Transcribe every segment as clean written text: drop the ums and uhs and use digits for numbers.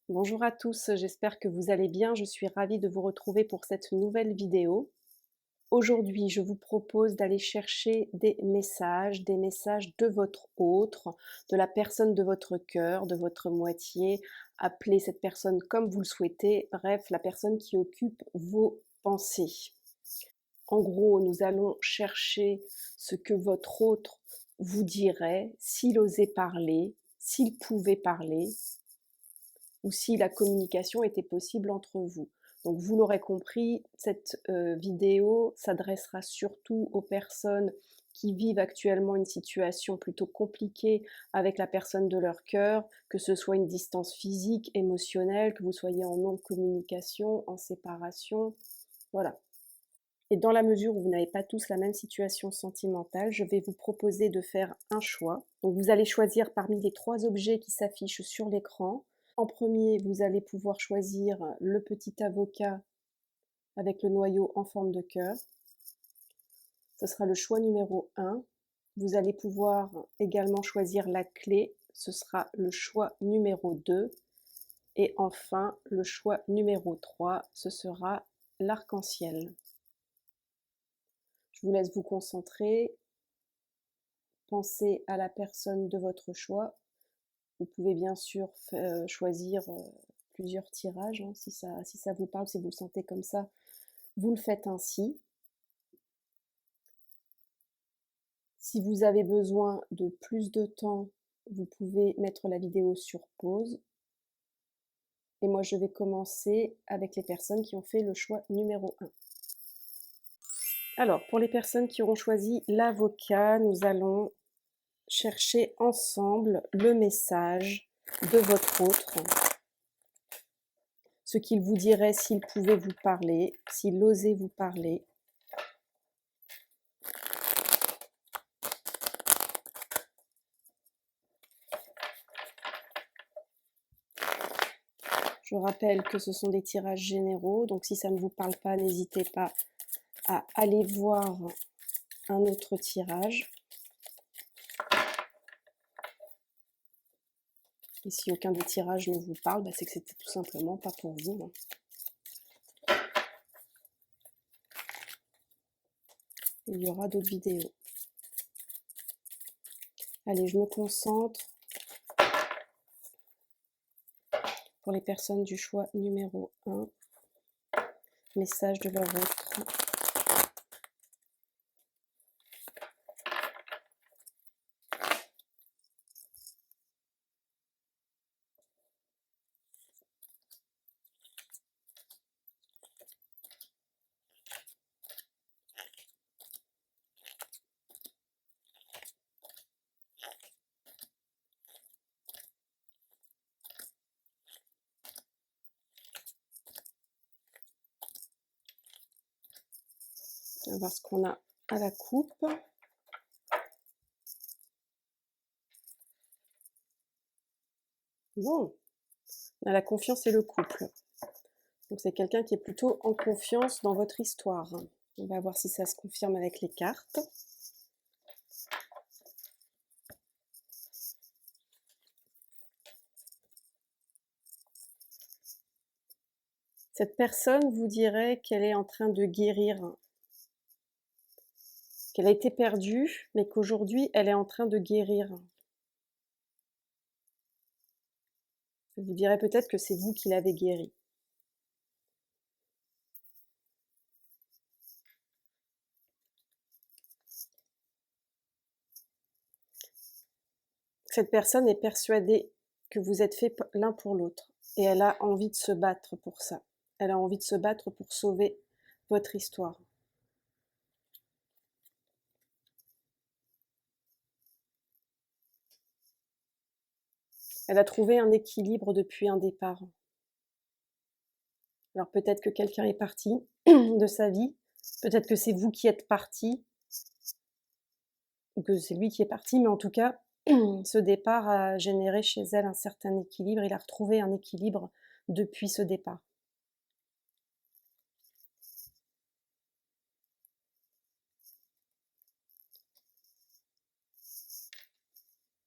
Bonjour à tous, j'espère que vous allez bien. Je suis ravie de vous retrouver pour cette nouvelle vidéo. Aujourd'hui, je vous propose d'aller chercher des messages de votre autre, de la personne de votre cœur, de votre moitié. Appelez cette personne comme vous le souhaitez, bref, la personne qui occupe vos pensées. En gros, nous allons chercher ce que votre autre vous dirait s'il osait parler, s'il pouvait parler, ou si la communication était possible entre vous. Donc vous l'aurez compris, cette vidéo s'adressera surtout aux personnes qui vivent actuellement une situation plutôt compliquée avec la personne de leur cœur, que ce soit une distance physique, émotionnelle, que vous soyez en non-communication, en séparation, voilà. Et dans la mesure où vous n'avez pas tous la même situation sentimentale, je vais vous proposer de faire un choix. Donc vous allez choisir parmi les 3 objets qui s'affichent sur l'écran. En premier, vous allez pouvoir choisir le petit avocat avec le noyau en forme de cœur. Ce sera le choix numéro 1. Vous allez pouvoir également choisir la clé. Ce sera le choix numéro 2. Et enfin, le choix numéro 3, ce sera l'arc-en-ciel. Je vous laisse vous concentrer. Pensez à la personne de votre choix. Vous pouvez bien sûr choisir plusieurs tirages, hein, si ça vous parle, si vous le sentez comme ça, vous le faites ainsi. Si vous avez besoin de plus de temps, vous pouvez mettre la vidéo sur pause. Et moi, je vais commencer avec les personnes qui ont fait le choix numéro 1. Alors, pour les personnes qui auront choisi l'avocat, nous allons chercher ensemble le message de votre autre, ce qu'il vous dirait s'il pouvait vous parler, s'il osait vous parler. Je rappelle que ce sont des tirages généraux, donc si ça ne vous parle pas, n'hésitez pas à aller voir un autre tirage. Et si aucun des tirages ne vous parle, c'est que c'était tout simplement pas pour vous. Il y aura d'autres vidéos. Allez, je me concentre pour les personnes du choix numéro 1. Message de leur autre. On va voir ce qu'on a à la coupe. Bon, on a la confiance et le couple. Donc c'est quelqu'un qui est plutôt en confiance dans votre histoire. On va voir si ça se confirme avec les cartes. Cette personne vous dirait qu'elle est en train de guérir, qu'elle a été perdue, mais qu'aujourd'hui elle est en train de guérir. Elle vous dirait peut-être que c'est vous qui l'avez guérie. Cette personne est persuadée que vous êtes faits l'un pour l'autre et elle a envie de se battre pour ça. Elle a envie de se battre pour sauver votre histoire. Elle a trouvé un équilibre depuis un départ. Alors peut-être que quelqu'un est parti de sa vie, peut-être que c'est vous qui êtes parti, ou que c'est lui qui est parti, mais en tout cas, ce départ a généré chez elle un certain équilibre. Il a retrouvé un équilibre depuis ce départ.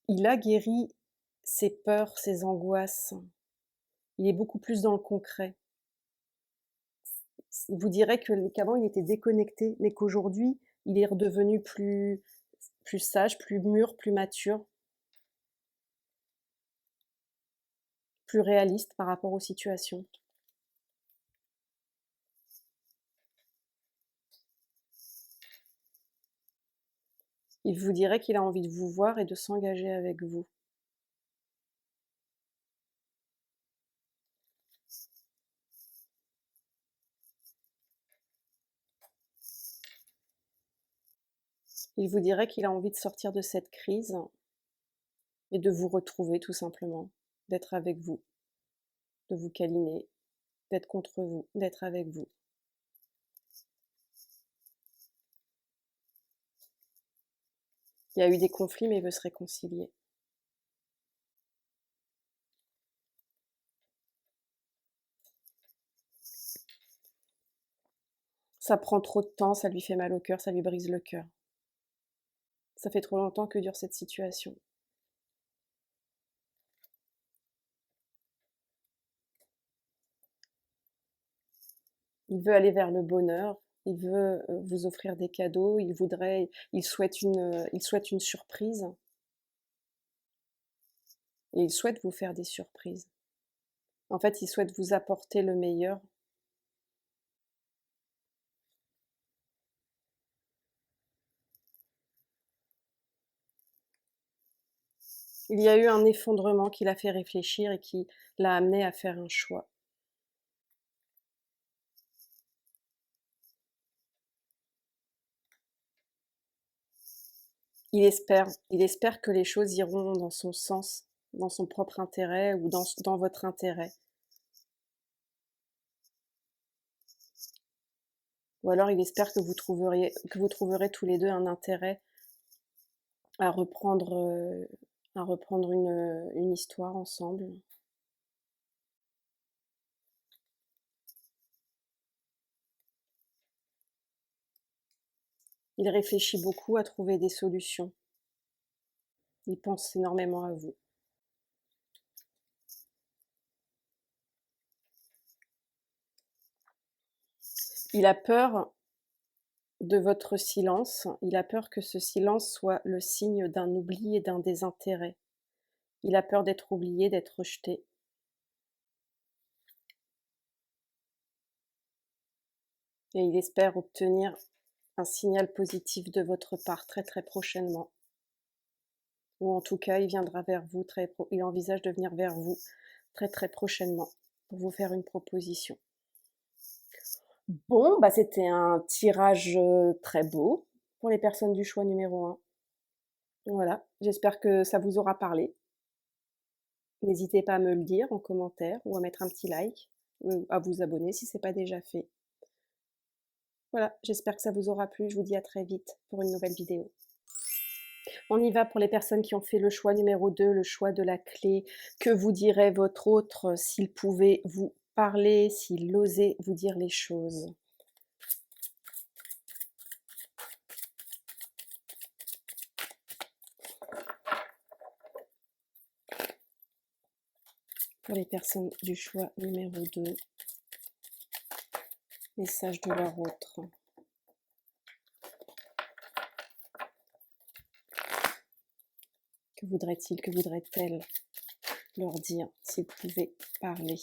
Il a guéri ses peurs, ses angoisses. Il est beaucoup plus dans le concret. Il vous dirait qu'avant il était déconnecté, mais qu'aujourd'hui, il est redevenu plus sage, plus mûr, plus mature, plus réaliste par rapport aux situations. Il vous dirait qu'il a envie de vous voir et de s'engager avec vous. Il vous dirait qu'il a envie de sortir de cette crise et de vous retrouver tout simplement, d'être avec vous, de vous câliner, d'être contre vous, d'être avec vous. Il y a eu des conflits, mais il veut se réconcilier. Ça prend trop de temps, ça lui fait mal au cœur, ça lui brise le cœur. Ça fait trop longtemps que dure cette situation. Il veut aller vers le bonheur, il veut vous offrir des cadeaux, il souhaite une surprise. Et il souhaite vous faire des surprises. En fait, il souhaite vous apporter le meilleur. Il y a eu un effondrement qui l'a fait réfléchir et qui l'a amené à faire un choix. Il espère que les choses iront dans son sens, dans son propre intérêt ou dans votre intérêt. Ou alors il espère que que vous trouverez tous les deux un intérêt à reprendre une histoire ensemble. Il réfléchit beaucoup à trouver des solutions. Il pense énormément à vous. Il a peur de votre silence, il a peur que ce silence soit le signe d'un oubli et d'un désintérêt. Il a peur d'être oublié, d'être rejeté. Et il espère obtenir un signal positif de votre part très très prochainement. Ou en tout cas, il viendra vers vous il envisage de venir vers vous très très prochainement pour vous faire une proposition. Bon, bah c'était un tirage très beau pour les personnes du choix numéro 1. Voilà, j'espère que ça vous aura parlé. N'hésitez pas à me le dire en commentaire ou à mettre un petit like ou à vous abonner si ce n'est pas déjà fait. Voilà, j'espère que ça vous aura plu. Je vous dis à très vite pour une nouvelle vidéo. On y va pour les personnes qui ont fait le choix numéro 2, le choix de la clé. Que vous dirait votre autre s'il pouvait vous parler, s'il osait vous dire les choses? Pour les personnes du choix numéro 2, message de leur autre. Que voudrait-il, que voudrait-elle leur dire s'ils pouvaient parler?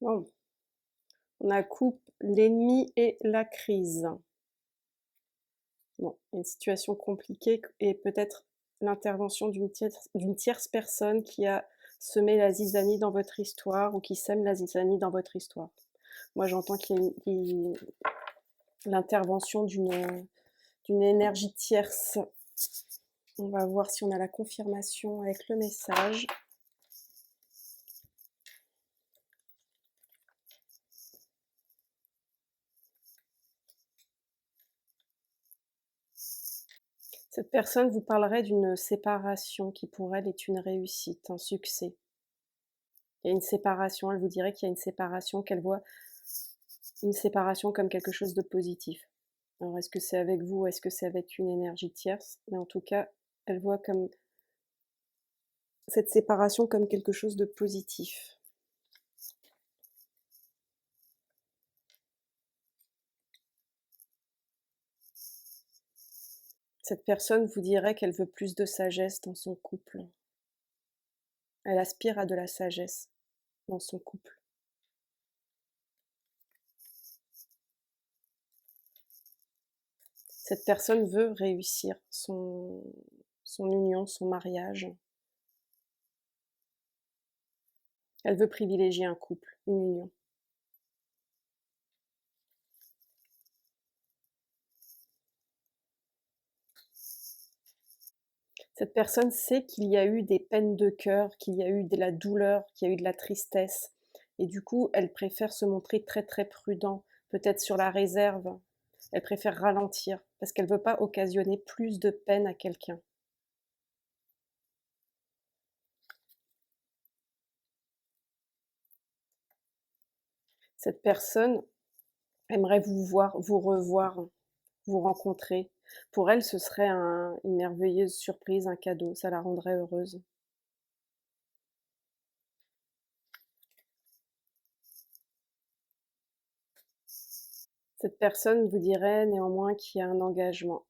Bon. On a coupe, l'ennemi et la crise. Bon, une situation compliquée et peut-être l'intervention d'une tierce personne qui a semé la zizanie dans votre histoire ou qui sème la zizanie dans votre histoire. Moi, j'entends qu'il y a l'intervention d'une énergie tierce. On va voir si on a la confirmation avec le message. Cette personne vous parlerait d'une séparation qui pour elle est une réussite, un succès. Il y a une séparation, elle vous dirait qu'il y a une séparation, qu'elle voit une séparation comme quelque chose de positif. Alors est-ce que c'est avec vous ou est-ce que c'est avec une énergie tierce? Mais en tout cas, elle voit comme cette séparation comme quelque chose de positif. Cette personne vous dirait qu'elle veut plus de sagesse dans son couple. Elle aspire à de la sagesse dans son couple. Cette personne veut réussir son union, son mariage. Elle veut privilégier un couple, une union. Cette personne sait qu'il y a eu des peines de cœur, qu'il y a eu de la douleur, qu'il y a eu de la tristesse et du coup, elle préfère se montrer très, très prudent, peut-être sur la réserve. Elle préfère ralentir parce qu'elle ne veut pas occasionner plus de peine à quelqu'un. Cette personne aimerait vous voir, vous revoir, vous rencontrer. Pour elle, ce serait une merveilleuse surprise, un cadeau, ça la rendrait heureuse. Cette personne vous dirait néanmoins qu'il y a un engagement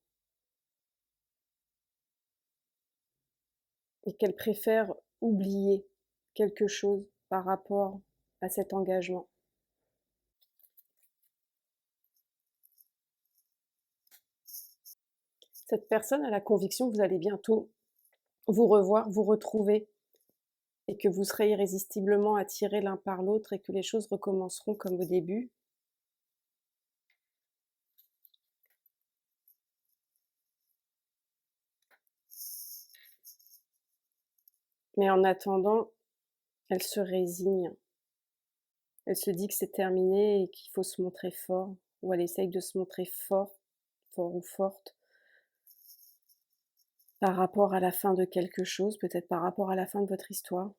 et qu'elle préfère oublier quelque chose par rapport à cet engagement. Cette personne a la conviction que vous allez bientôt vous revoir, vous retrouver et que vous serez irrésistiblement attirés l'un par l'autre et que les choses recommenceront comme au début. Mais en attendant, elle se résigne. Elle se dit que c'est terminé et qu'il faut se montrer fort, ou elle essaye de se montrer fort, fort ou forte, par rapport à la fin de quelque chose, peut-être par rapport à la fin de votre histoire.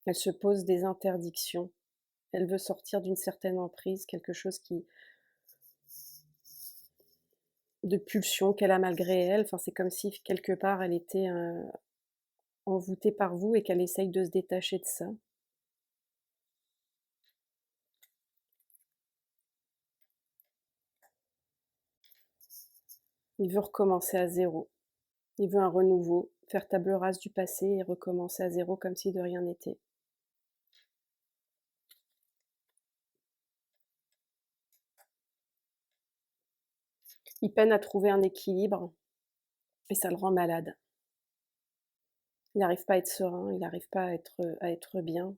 Elle se pose des interdictions. Elle veut sortir d'une certaine emprise, quelque chose de pulsion qu'elle a malgré elle. Enfin, c'est comme si quelque part elle était envoûtée par vous et qu'elle essaye de se détacher de ça. Il veut recommencer à zéro. Il veut un renouveau, faire table rase du passé et recommencer à zéro comme si de rien n'était. Il peine à trouver un équilibre et ça le rend malade. Il n'arrive pas à être serein, il n'arrive pas à être bien.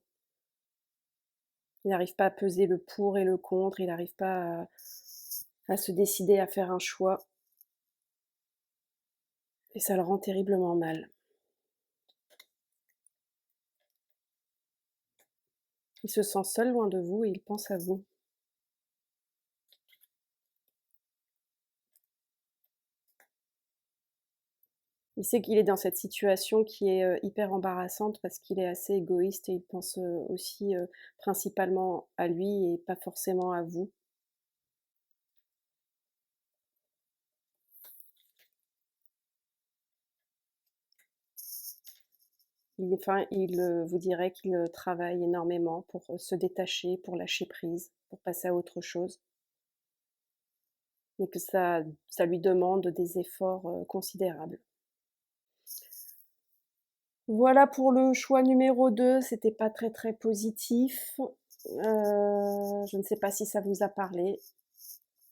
Il n'arrive pas à peser le pour et le contre, il n'arrive pas à se décider à faire un choix. Et ça le rend terriblement mal. Il se sent seul loin de vous et il pense à vous. Il sait qu'il est dans cette situation qui est hyper embarrassante parce qu'il est assez égoïste et il pense aussi principalement à lui et pas forcément à vous. Il vous dirait qu'il travaille énormément pour se détacher, pour lâcher prise, pour passer à autre chose, mais que ça lui demande des efforts considérables. Voilà pour le choix numéro 2. C'était pas très, très positif. Je ne sais pas si ça vous a parlé.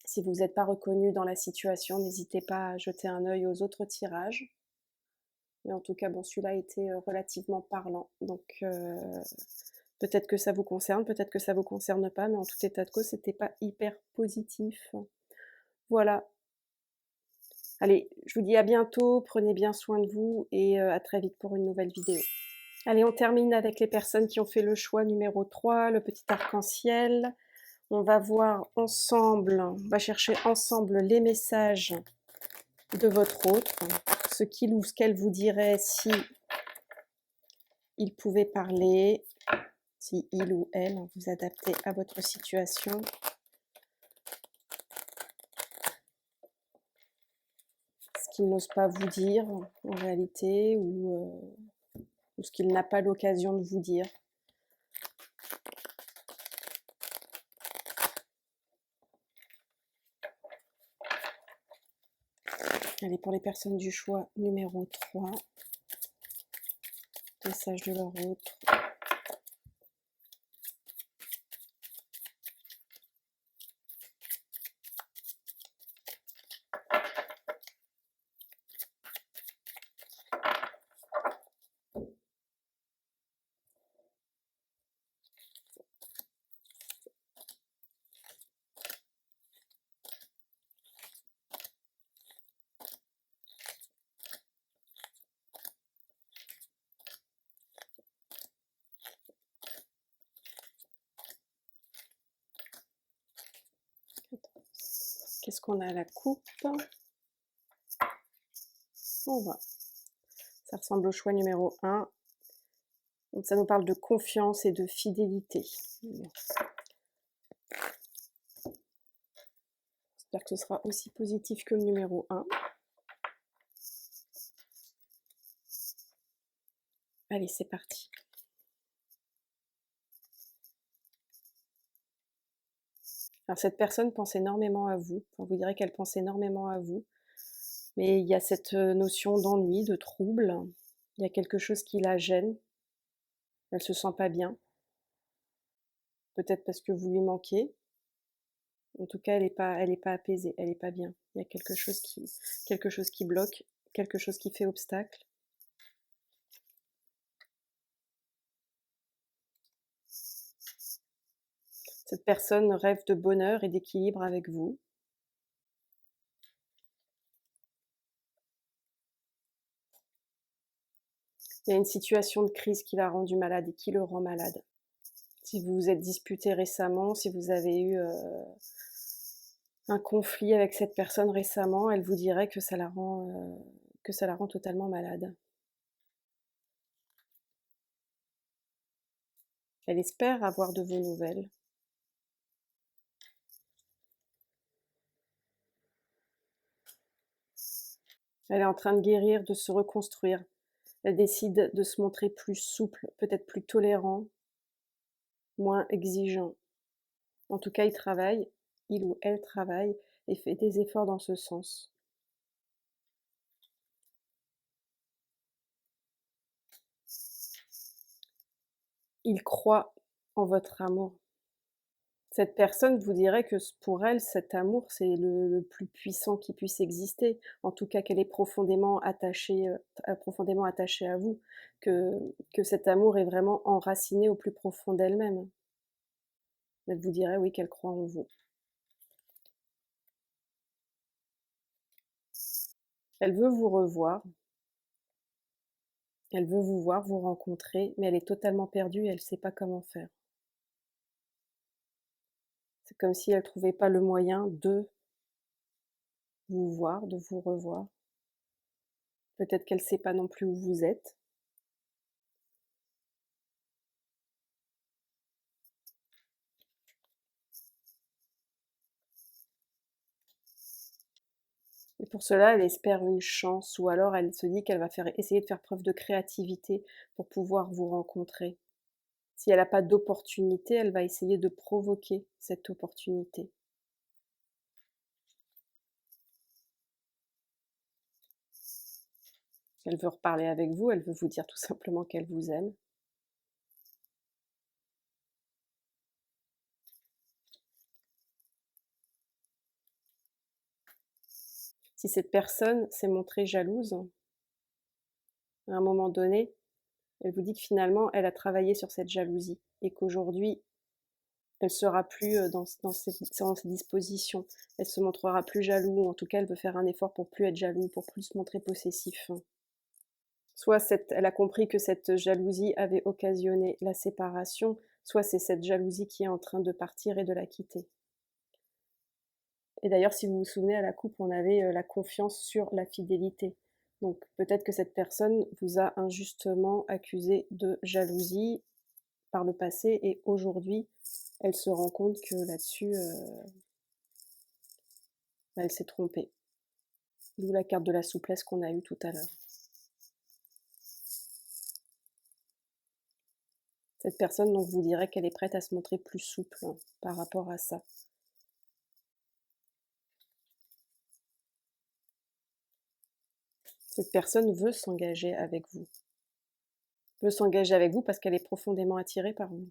Si vous êtes pas reconnu dans la situation, n'hésitez pas à jeter un œil aux autres tirages. Mais en tout cas, bon, celui-là était relativement parlant. Donc, peut-être que ça vous concerne, peut-être que ça vous concerne pas, mais en tout état de cause, c'était pas hyper positif. Voilà. Allez, je vous dis à bientôt, prenez bien soin de vous et à très vite pour une nouvelle vidéo. Allez, on termine avec les personnes qui ont fait le choix numéro 3, le petit arc-en-ciel. On va voir ensemble, on va chercher ensemble les messages de votre autre, ce qu'il ou ce qu'elle vous dirait si il pouvait parler, si il ou elle vous adaptez à votre situation. Ce qu'il n'ose pas vous dire en réalité ou ce qu'il n'a pas l'occasion de vous dire. Allez, pour les personnes du choix numéro 3, message de leur autre. Qu'est-ce qu'on a à la coupe? On va. Ça ressemble au choix numéro 1. Donc ça nous parle de confiance et de fidélité. J'espère que ce sera aussi positif que le numéro 1. Allez, c'est parti. Alors cette personne pense énormément à vous. On vous dirait qu'elle pense énormément à vous. Mais il y a cette notion d'ennui, de trouble. Il y a quelque chose qui la gêne. Elle se sent pas bien. Peut-être parce que vous lui manquez. En tout cas, elle est pas apaisée, elle est pas bien. Il y a quelque chose qui bloque, quelque chose qui fait obstacle. Cette personne rêve de bonheur et d'équilibre avec vous. Il y a une situation de crise qui l'a rendu malade et qui le rend malade. Si vous vous êtes disputé récemment, si vous avez eu un conflit avec cette personne récemment, elle vous dirait que ça la rend totalement malade. Elle espère avoir de vos nouvelles. Elle est en train de guérir, de se reconstruire. Elle décide de se montrer plus souple, peut-être plus tolérant, moins exigeant. En tout cas, il ou elle travaille et fait des efforts dans ce sens. Il croit en votre amour. Cette personne vous dirait que pour elle, cet amour, c'est le plus puissant qui puisse exister. En tout cas, qu'elle est profondément attachée à vous, que cet amour est vraiment enraciné au plus profond d'elle-même. Elle vous dirait, oui, qu'elle croit en vous. Elle veut vous revoir. Elle veut vous voir, vous rencontrer, mais elle est totalement perdue et elle ne sait pas comment faire. C'est comme si elle ne trouvait pas le moyen de vous voir, de vous revoir. Peut-être qu'elle ne sait pas non plus où vous êtes. Et pour cela, elle espère une chance, ou alors elle se dit qu'elle va essayer de faire preuve de créativité pour pouvoir vous rencontrer. Si elle n'a pas d'opportunité, elle va essayer de provoquer cette opportunité. Elle veut reparler avec vous, elle veut vous dire tout simplement qu'elle vous aime. Si cette personne s'est montrée jalouse, À un moment donné, elle vous dit que finalement, elle a travaillé sur cette jalousie et qu'aujourd'hui, elle sera plus dans ses dispositions. Elle se montrera plus jaloux, ou en tout cas, elle veut faire un effort pour plus être jaloux, pour plus se montrer possessif. Soit elle a compris que cette jalousie avait occasionné la séparation, soit c'est cette jalousie qui est en train de partir et de la quitter. Et d'ailleurs, si vous vous souvenez, à la coupe, on avait la confiance sur la fidélité. Donc peut-être que cette personne vous a injustement accusé de jalousie par le passé et aujourd'hui, elle se rend compte que là-dessus, elle s'est trompée. D'où la carte de la souplesse qu'on a eue tout à l'heure. Cette personne donc vous dirait qu'elle est prête à se montrer plus souple par rapport à ça. Cette personne veut s'engager avec vous. Veut s'engager avec vous parce qu'elle est profondément attirée par vous.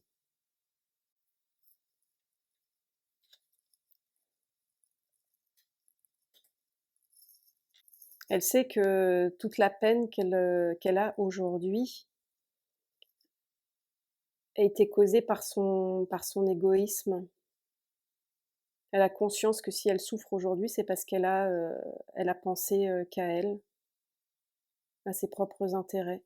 Elle sait que toute la peine qu'elle a aujourd'hui a été causée par son égoïsme. Elle a conscience que si elle souffre aujourd'hui, c'est parce elle a pensé qu'à elle, à ses propres intérêts.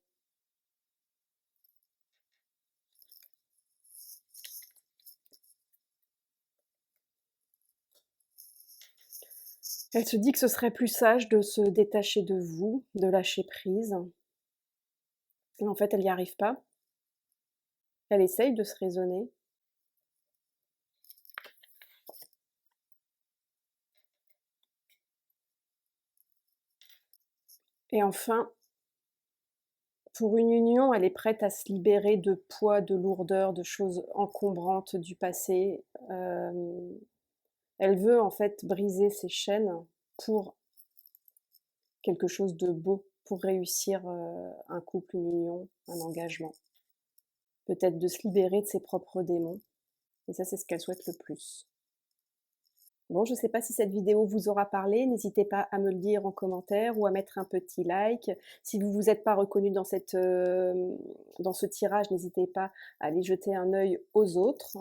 Elle se dit que ce serait plus sage de se détacher de vous, de lâcher prise. Et en fait, elle n'y arrive pas. Elle essaye de se raisonner. Et enfin, pour une union, elle est prête à se libérer de poids, de lourdeur, de choses encombrantes du passé. Elle veut en fait briser ses chaînes pour quelque chose de beau, pour réussir un couple, une union, un engagement. Peut-être de se libérer de ses propres démons. Et ça, c'est ce qu'elle souhaite le plus. Bon, je ne sais pas si cette vidéo vous aura parlé, n'hésitez pas à me le dire en commentaire ou à mettre un petit like. Si vous ne vous êtes pas reconnu dans ce tirage, n'hésitez pas à aller jeter un œil aux autres.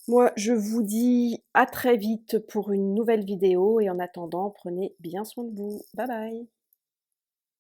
Moi, je vous dis à très vite pour une nouvelle vidéo et en attendant, prenez bien soin de vous. Bye bye!